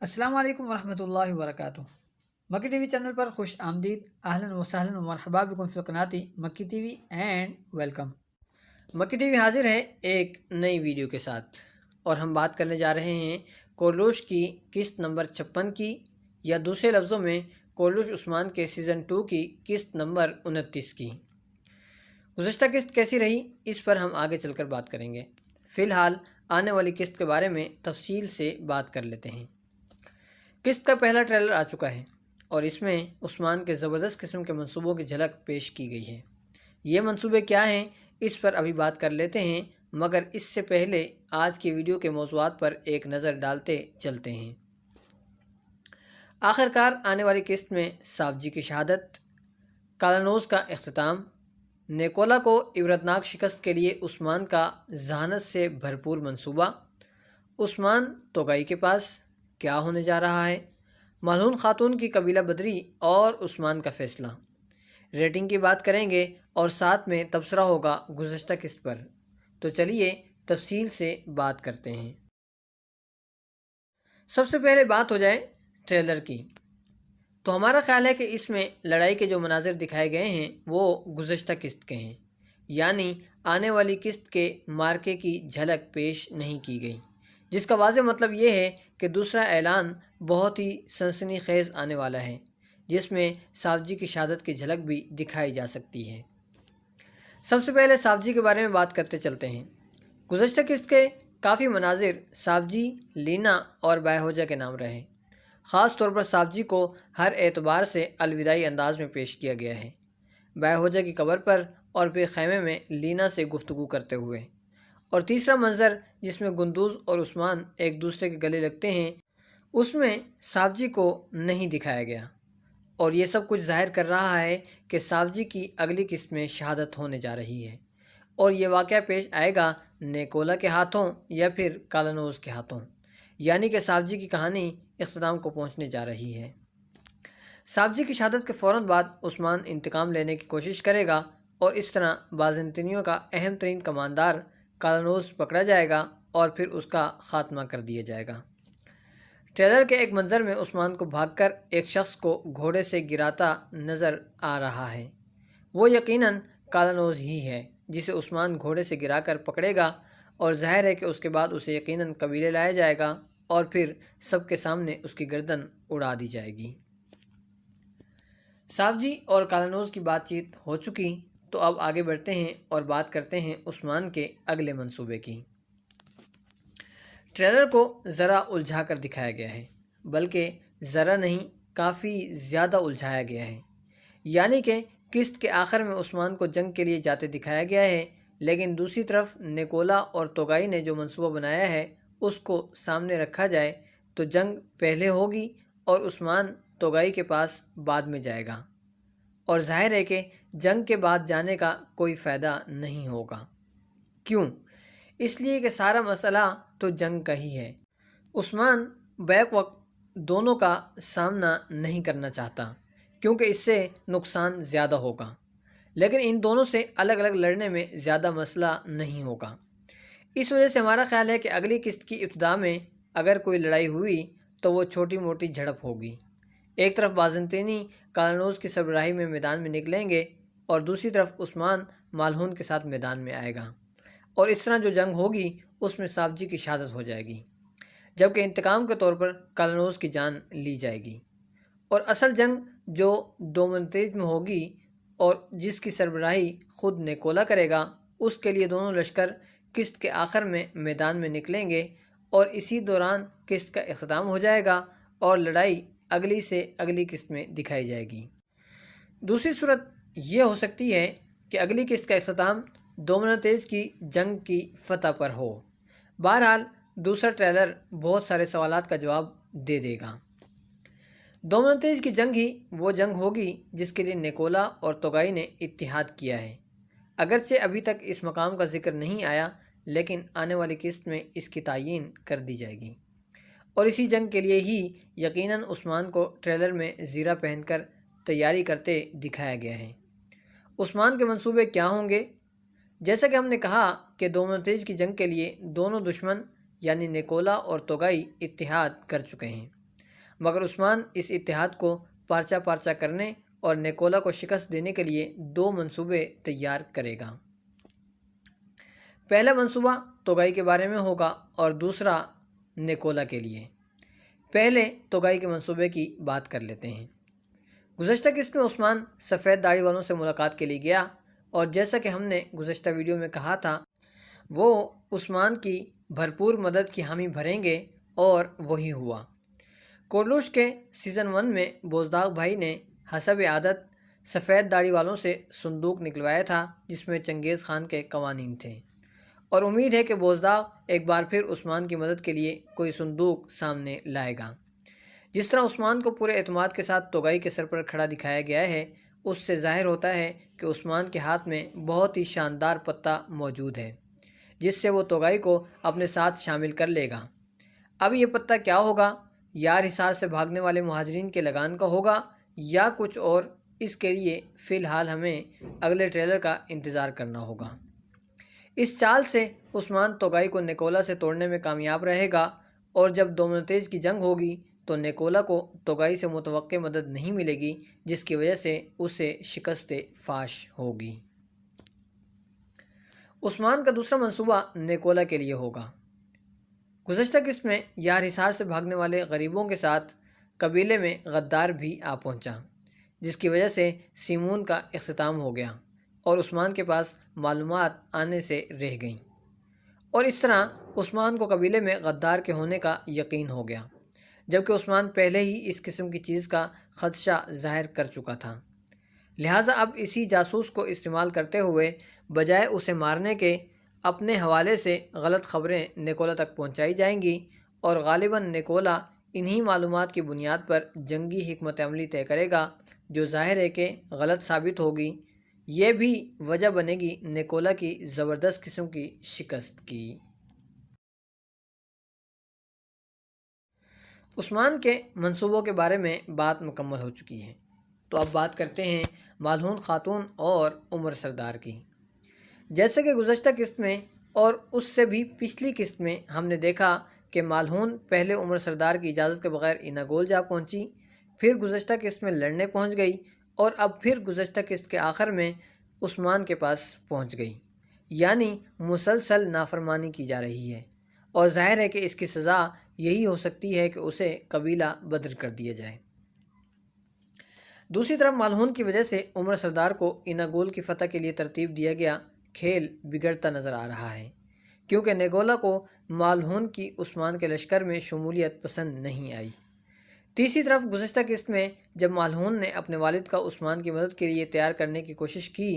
السلام علیکم ورحمۃ اللہ وبرکاتہ۔ مکی ٹی وی چینل پر خوش آمدید، اہلاً و سہلاً و مرحبا بکم فی القناتی مکی ٹی وی اینڈ ویلکم۔ مکی ٹی وی حاضر ہے ایک نئی ویڈیو کے ساتھ، اور ہم بات کرنے جا رہے ہیں کورلوش کی قسط نمبر 56 کی، یا دوسرے لفظوں میں کورلوش عثمان کے سیزن 2 کی قسط نمبر 29 کی۔ گزشتہ قسط کیسی رہی، اس پر ہم آگے چل کر بات کریں گے۔ فی الحال آنے والی قسط کے بارے میں تفصیل سے بات کر لیتے ہیں۔ قسط کا پہلا ٹریلر آ چکا ہے، اور اس میں عثمان کے زبردست قسم کے منصوبوں کی جھلک پیش کی گئی ہے۔ یہ منصوبے کیا ہیں، اس پر ابھی بات کر لیتے ہیں، مگر اس سے پہلے آج کی ویڈیو کے موضوعات پر ایک نظر ڈالتے چلتے ہیں۔ آخرکار آنے والی قسط میں سافجی کی شہادت، کالانوز کا اختتام، نیکولا کو عبرتناک شکست کے لیے عثمان کا ذہانت سے بھرپور منصوبہ، عثمان توغائی کے پاس کیا ہونے جا رہا ہے، ملعون خاتون کی قبیلہ بدری اور عثمان کا فیصلہ۔ ریٹنگ کی بات کریں گے اور ساتھ میں تبصرہ ہوگا گزشتہ قسط پر، تو چلیے تفصیل سے بات کرتے ہیں۔ سب سے پہلے بات ہو جائے ٹریلر کی، تو ہمارا خیال ہے کہ اس میں لڑائی کے جو مناظر دکھائے گئے ہیں وہ گزشتہ قسط کے ہیں، یعنی آنے والی قسط کے مارکے کی جھلک پیش نہیں کی گئی، جس کا واضح مطلب یہ ہے کہ دوسرا اعلان بہت ہی سنسنی خیز آنے والا ہے، جس میں سافجی کی شہادت کی جھلک بھی دکھائی جا سکتی ہے۔ سب سے پہلے سافجی کے بارے میں بات کرتے چلتے ہیں۔ گزشتہ قسط کے کافی مناظر سافجی، لینا اور بائہوجہ کے نام رہے۔ خاص طور پر سافجی کو ہر اعتبار سے الوداعی انداز میں پیش کیا گیا ہے، بائہوجہ کی قبر پر اور پھر خیمے میں لینا سے گفتگو کرتے ہوئے۔ اور تیسرا منظر جس میں گندوز اور عثمان ایک دوسرے کے گلے لگتے ہیں، اس میں سافجی کو نہیں دکھایا گیا، اور یہ سب کچھ ظاہر کر رہا ہے کہ سافجی کی اگلی قسط میں شہادت ہونے جا رہی ہے، اور یہ واقعہ پیش آئے گا نیکولا کے ہاتھوں یا پھر کالانوز کے ہاتھوں، یعنی کہ سافجی کی کہانی اختتام کو پہنچنے جا رہی ہے۔ سافجی کی شہادت کے فوراً بعد عثمان انتقام لینے کی کوشش کرے گا، اور اس طرح بازنطینیوں کا اہم ترین کماندار کالانوز پکڑا جائے گا اور پھر اس کا خاتمہ کر دیا جائے گا۔ ٹریلر کے ایک منظر میں عثمان کو بھاگ کر ایک شخص کو گھوڑے سے گراتا نظر آ رہا ہے، وہ یقیناً کالانوز ہی ہے، جسے عثمان گھوڑے سے گرا کر پکڑے گا، اور ظاہر ہے کہ اس کے بعد اسے یقیناً قبیلے لایا جائے گا اور پھر سب کے سامنے اس کی گردن اڑا دی جائے گی۔ سافجی اور کالانوز کی بات چیت ہو چکی، تو اب آگے بڑھتے ہیں اور بات کرتے ہیں عثمان کے اگلے منصوبے کی۔ ٹریلر کو ذرا الجھا کر دکھایا گیا ہے، بلکہ ذرا نہیں، کافی زیادہ الجھایا گیا ہے، یعنی کہ قسط کے آخر میں عثمان کو جنگ کے لیے جاتے دکھایا گیا ہے، لیکن دوسری طرف نیکولا اور توغائی نے جو منصوبہ بنایا ہے اس کو سامنے رکھا جائے تو جنگ پہلے ہوگی اور عثمان توغائی کے پاس بعد میں جائے گا، اور ظاہر ہے کہ جنگ کے بعد جانے کا کوئی فائدہ نہیں ہوگا۔ کیوں؟ اس لیے کہ سارا مسئلہ تو جنگ کا ہی ہے۔ عثمان بیک وقت دونوں کا سامنا نہیں کرنا چاہتا، کیونکہ اس سے نقصان زیادہ ہوگا، لیکن ان دونوں سے الگ الگ لڑنے میں زیادہ مسئلہ نہیں ہوگا۔ اس وجہ سے ہمارا خیال ہے کہ اگلی قسط کی ابتدا میں اگر کوئی لڑائی ہوئی تو وہ چھوٹی موٹی جھڑپ ہوگی۔ ایک طرف بازنطینی کالانوز کی سربراہی میں میدان میں نکلیں گے، اور دوسری طرف عثمان مالہون کے ساتھ میدان میں آئے گا، اور اس طرح جو جنگ ہوگی اس میں سافجی کی شہادت ہو جائے گی، جبکہ انتقام کے طور پر کالانوز کی جان لی جائے گی۔ اور اصل جنگ جو دومنتیج میں ہوگی اور جس کی سربراہی خود نیکولا کرے گا، اس کے لیے دونوں لشکر قسط کے آخر میں میدان میں نکلیں گے، اور اسی دوران قسط کا اختتام ہو جائے گا اور لڑائی اگلی سے اگلی قسط میں دکھائی جائے گی۔ دوسری صورت یہ ہو سکتی ہے کہ اگلی قسط کا اختتام دومنتیج کی جنگ کی فتح پر ہو۔ بہرحال دوسرا ٹریلر بہت سارے سوالات کا جواب دے دے گا۔ دومنتیج کی جنگ ہی وہ جنگ ہوگی جس کے لیے نیکولا اور توغائی نے اتحاد کیا ہے، اگرچہ ابھی تک اس مقام کا ذکر نہیں آیا، لیکن آنے والی قسط میں اس کی تعیین کر دی جائے گی، اور اسی جنگ کے لیے ہی یقیناً عثمان کو ٹریلر میں زیرہ پہن کر تیاری کرتے دکھایا گیا ہے۔ عثمان کے منصوبے کیا ہوں گے؟ جیسا کہ ہم نے کہا کہ دومنتیج کی جنگ کے لیے دونوں دشمن یعنی نیکولا اور توغائی اتحاد کر چکے ہیں، مگر عثمان اس اتحاد کو پارچہ پارچہ کرنے اور نیکولا کو شکست دینے کے لیے 2 منصوبے تیار کرے گا۔ پہلا منصوبہ توگائی کے بارے میں ہوگا اور دوسرا نیکولا کے لیے۔ پہلے توگائی کے منصوبے کی بات کر لیتے ہیں۔ گزشتہ قسط میں عثمان سفید داڑھی والوں سے ملاقات کے لیے گیا اور جیسا کہ ہم نے گزشتہ ویڈیو میں کہا تھا وہ عثمان کی بھرپور مدد کی حامی بھریں گے اور وہی ہوا۔ کورلوش کے سیزن 1 میں بوزداغ بھائی نے حسب عادت سفید داڑھی والوں سے صندوق نکلوایا تھا جس میں چنگیز خان کے قوانین تھے، اور امید ہے کہ بوزداغ ایک بار پھر عثمان کی مدد کے لیے کوئی صندوق سامنے لائے گا۔ جس طرح عثمان کو پورے اعتماد کے ساتھ توگائی کے سر پر کھڑا دکھایا گیا ہے، اس سے ظاہر ہوتا ہے کہ عثمان کے ہاتھ میں بہت ہی شاندار پتہ موجود ہے جس سے وہ توگائی کو اپنے ساتھ شامل کر لے گا۔ اب یہ پتہ کیا ہوگا؟ یار حصار سے بھاگنے والے مہاجرین کے لگان کا ہوگا یا کچھ اور؟ اس کے لیے فی الحال ہمیں اگلے ٹریلر کا انتظار کرنا ہوگا۔ اس چال سے عثمان توگائی کو نیکولا سے توڑنے میں کامیاب رہے گا، اور جب دوموتیج کی جنگ ہوگی تو نیکولا کو توگائی سے متوقع مدد نہیں ملے گی، جس کی وجہ سے اسے شکست فاش ہوگی۔ عثمان کا دوسرا منصوبہ نیکولا کے لیے ہوگا۔ گزشتہ قسط میں یار حصار سے بھاگنے والے غریبوں کے ساتھ قبیلے میں غدار بھی آ پہنچا، جس کی وجہ سے سیمون کا اختتام ہو گیا اور عثمان کے پاس معلومات آنے سے رہ گئیں، اور اس طرح عثمان کو قبیلے میں غدار کے ہونے کا یقین ہو گیا، جبکہ عثمان پہلے ہی اس قسم کی چیز کا خدشہ ظاہر کر چکا تھا۔ لہٰذا اب اسی جاسوس کو استعمال کرتے ہوئے بجائے اسے مارنے کے اپنے حوالے سے غلط خبریں نیکولا تک پہنچائی جائیں گی، اور غالباً نیکولا انہی معلومات کی بنیاد پر جنگی حکمت عملی طے کرے گا جو ظاہر ہے کہ غلط ثابت ہوگی۔ یہ بھی وجہ بنے گی نیکولا کی زبردست قسم کی شکست کی۔ عثمان کے منصوبوں کے بارے میں بات مکمل ہو چکی ہے، تو اب بات کرتے ہیں مالہون خاتون اور عمر سردار کی۔ جیسے کہ گزشتہ قسط میں اور اس سے بھی پچھلی قسط میں ہم نے دیکھا کہ مالہون پہلے عمر سردار کی اجازت کے بغیر ایناگول جا پہنچی، پھر گزشتہ قسط میں لڑنے پہنچ گئی، اور اب پھر گزشتہ قسط کے آخر میں عثمان کے پاس پہنچ گئی۔ یعنی مسلسل نافرمانی کی جا رہی ہے، اور ظاہر ہے کہ اس کی سزا یہی ہو سکتی ہے کہ اسے قبیلہ بدر کر دیا جائے۔ دوسری طرف مالہون کی وجہ سے عمر سردار کو ایناگول کی فتح کے لیے ترتیب دیا گیا کھیل بگڑتا نظر آ رہا ہے، کیونکہ نیکولا کو مالہون کی عثمان کے لشکر میں شمولیت پسند نہیں آئی۔ تیسری طرف گزشتہ قسط میں جب مالہون نے اپنے والد کا عثمان کی مدد کے لیے تیار کرنے کی کوشش کی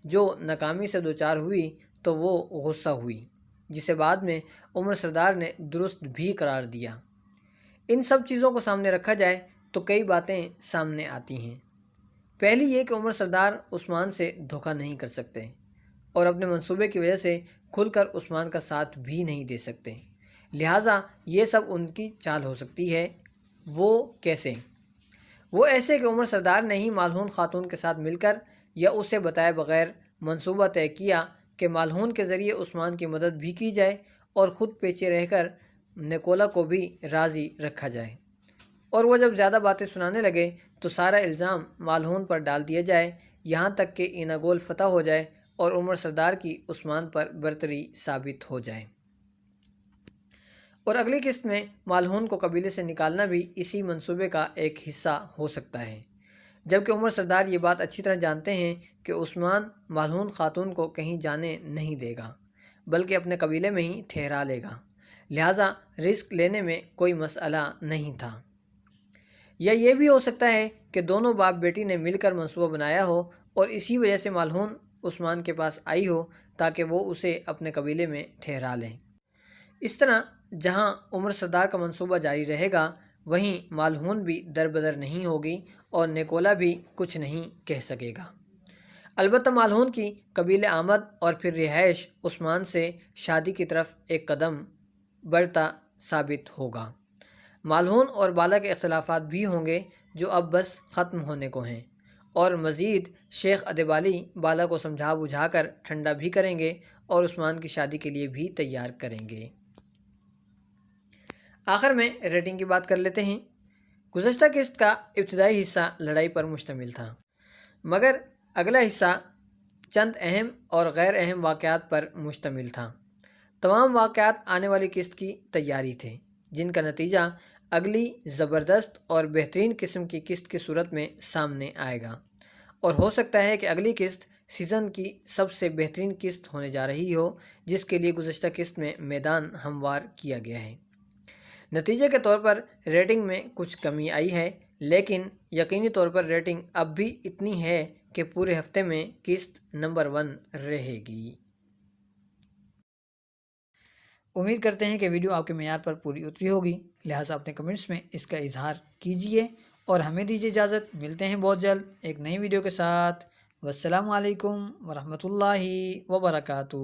جو ناکامی سے دوچار ہوئی تو وہ غصہ ہوئی، جسے بعد میں عمر سردار نے درست بھی قرار دیا۔ ان سب چیزوں کو سامنے رکھا جائے تو کئی باتیں سامنے آتی ہیں۔ پہلی یہ کہ عمر سردار عثمان سے دھوکہ نہیں کر سکتے اور اپنے منصوبے کی وجہ سے کھل کر عثمان کا ساتھ بھی نہیں دے سکتے، لہٰذا یہ سب ان کی چال ہو سکتی ہے۔ وہ کیسے؟ وہ ایسے کہ عمر سردار نے ہی مالہون خاتون کے ساتھ مل کر یا اسے بتائے بغیر منصوبہ طے کیا کہ مالہون کے ذریعے عثمان کی مدد بھی کی جائے اور خود پیچھے رہ کر نیکولا کو بھی راضی رکھا جائے، اور وہ جب زیادہ باتیں سنانے لگے تو سارا الزام مالہون پر ڈال دیا جائے، یہاں تک کہ ایناگول فتح ہو جائے اور عمر سردار کی عثمان پر برتری ثابت ہو جائے۔ اور اگلی قسط میں مالہون کو قبیلے سے نکالنا بھی اسی منصوبے کا ایک حصہ ہو سکتا ہے، جبکہ عمر سردار یہ بات اچھی طرح جانتے ہیں کہ عثمان مالہون خاتون کو کہیں جانے نہیں دے گا بلکہ اپنے قبیلے میں ہی ٹھہرا لے گا، لہٰذا رسک لینے میں کوئی مسئلہ نہیں تھا۔ یا یہ بھی ہو سکتا ہے کہ دونوں باپ بیٹی نے مل کر منصوبہ بنایا ہو اور اسی وجہ سے مالہون عثمان کے پاس آئی ہو تاکہ وہ اسے اپنے قبیلے میں ٹھہرا لیں۔ اس طرح جہاں عمر سردار کا منصوبہ جاری رہے گا وہیں مالہون بھی دربدر نہیں ہوگی اور نیکولا بھی کچھ نہیں کہہ سکے گا۔ البتہ مالہون کی قبیل آمد اور پھر رہائش عثمان سے شادی کی طرف ایک قدم بڑھتا ثابت ہوگا۔ مالہون اور بالا کے اختلافات بھی ہوں گے جو اب بس ختم ہونے کو ہیں، اور مزید شیخ ادیبالی بالا کو سمجھا بجھا کر ٹھنڈا بھی کریں گے اور عثمان کی شادی کے لیے بھی تیار کریں گے۔ آخر میں ریٹنگ کی بات کر لیتے ہیں۔ گزشتہ قسط کا ابتدائی حصہ لڑائی پر مشتمل تھا، مگر اگلا حصہ چند اہم اور غیر اہم واقعات پر مشتمل تھا۔ تمام واقعات آنے والی قسط کی تیاری تھے، جن کا نتیجہ اگلی زبردست اور بہترین قسم کی قسط کی صورت میں سامنے آئے گا، اور ہو سکتا ہے کہ اگلی قسط سیزن کی سب سے بہترین قسط ہونے جا رہی ہو، جس کے لیے گزشتہ قسط میں میدان ہموار کیا گیا ہے۔ نتیجے کے طور پر ریٹنگ میں کچھ کمی آئی ہے، لیکن یقینی طور پر ریٹنگ اب بھی اتنی ہے کہ پورے ہفتے میں قسط نمبر 1 رہے گی۔ امید کرتے ہیں کہ ویڈیو آپ کے معیار پر پوری اتری ہوگی، لہٰذا اپنے کمنٹس میں اس کا اظہار کیجیے اور ہمیں دیجیے اجازت۔ ملتے ہیں بہت جلد ایک نئی ویڈیو کے ساتھ۔ والسلام علیکم ورحمۃ اللہ وبرکاتہ۔